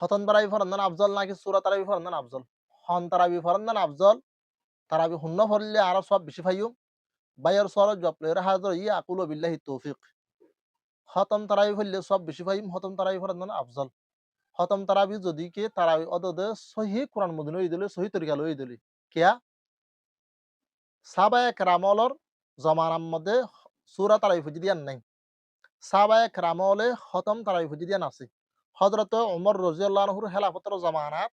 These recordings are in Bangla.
খতম তারাবি ফরন্দান আফজল নাকি সূরা তারাবি ফরন্দান আফজল? হন তারাবি ফরন্দান আফজল। তারাবি হুন্ন ফরলে আরো সব বেশি ফাইয়ুম। বাইয়ের সরজ জপলে হাজার ইয়া আকুল বিল্লাহি তৌফিক। খতম তারাবি ফরলে সব বেশি ফাইয়ুম। খতম তারাবি ফরন্দান আফজল। খতম তারাবি যদি কে তারাবি অদদে সহি কোরআন মদিন হই দিলে সহি তরিকা লই দিলে কিয়া সাহাবায়ে কেরামলর জমানার মধ্যে সূরা তারাবি ফজি দিয়ান নাই। সাহাবায়ে কেরামলে খতম তারাবি ফজি দিয়ান আছে। হযরত ওমর রাদিয়াল্লাহু আনহুর খেলাফতের জমানাত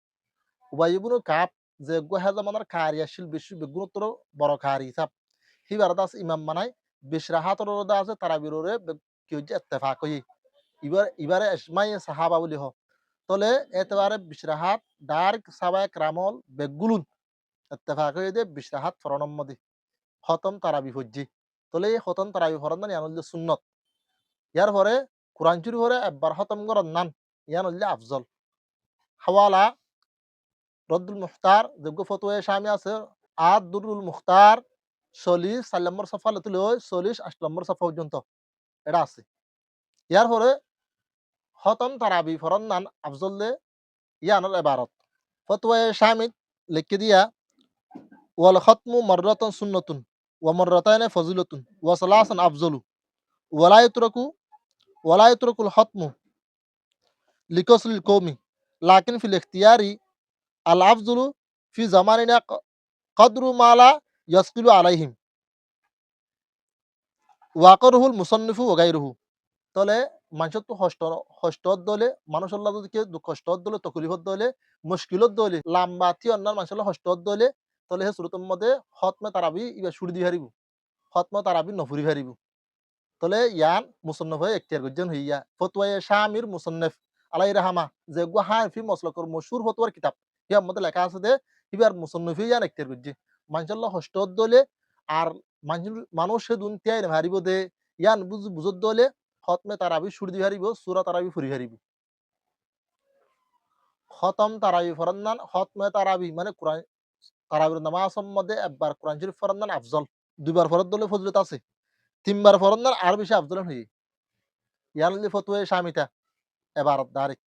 উবাই ইবনে কাব যে গোহা জামানার কারিয়াশীল বিশ্ব বেগুনতর বড় কারি হিসাব হিবার দাস ইমাম মানাই বিশরাহাতর রোদা আছে তারাবিররে কি হচ্ছে ইত্তেফাক হই এবারে ইসমাই সাহাবা বলি হ তলে এতবারে বিশরাহাত ডার্ক সাহাবায়ে কেরামল বেগুলুন ইত্তেফাক হই দে বিশরাহাত ফরনম্মদি খতম তারাবি ফজি তলে এই খতম তারাবি ফরন মানে ইয়ানুল সুন্নত ইয়ার পরে কোরআন শরীফ পরে একবার খতম করন নান ইয়ানুল আফজল হাওয়ালা রদ্দুল মুখতার যোগ্য ফতোয়া শামি আছে আদ দুরুল মুখতার ৪০ নম্বর সফা লতুল ৪০ ৮ নম্বর সফা পর্যন্ত এটা আছে ইয়ার পরে খতম তারাবি ফরন নান আফজলে ইয়ানুল ইবারত ফতোয়া শামি লিখে দিয়া ওয়াল খতমু মাররাতান সুন্নাতুন ওয়া মাররাতাইন ফজিলাতুন ওয়া সালাসান আফজলু ওয়ালা ইতরাকু ওয়ালা ইতরাকুল খতমু লিকাসলিল কওমি লাকিন ফিল ইখতিয়ারি আল আফজলু ফি জামানিনা কদরু মালা ইয়াসকিলু আলাইহিম ওয়াকরহুল মুসান্নিফু ওগাইরুহু তলে মানুষের তো কষ্ট দলে মানুষ আল্লাহ যদি কেউ কষ্ট দলে তকলিফত দলে মুশকিলত দলে লাম্বাতি অন্যান্য মানুষের কষ্ট দলে তলে হে সুরতের মধ্যে খতমে তারাবি ইবা সুর দি হারিব খতমে তারাবি নফুরি হারিব তলে ইয়ান মুসন্নফ হয়ে এখতিয়ার করছেন হইয়া ফতোয়ায়ে শামির মুসন্নফ আলাই রাহামা যে গো হাফি মসলকর মশহুর ফতোয়ার কিতাব ইয়ার মধ্যে লেখা আছে যে ইবার মুসন্নফি ইয়ান এখতিয়ার করছে মানুষের কষ্ট দলে আর মানুষ দুন তিয়াই হারিব দে ইয়ান বুঝত দলে খতমে তারাবি সুর দি হারিব সূরা তারাবি ফুরি হারিব খতম তারাবি ফরন্দান খতমে তারাবি মানে কোরআন তারাবির নামাজের মধ্যে একবার কোরআন শরীফ ফরন্দান আফজল দুইবার ফরদ দলে ফজিলত আছে তিনবার ফরন্দান আর বেশি আফজল হই ইয়ান ফতোয়া শামিতা এবারত দারিক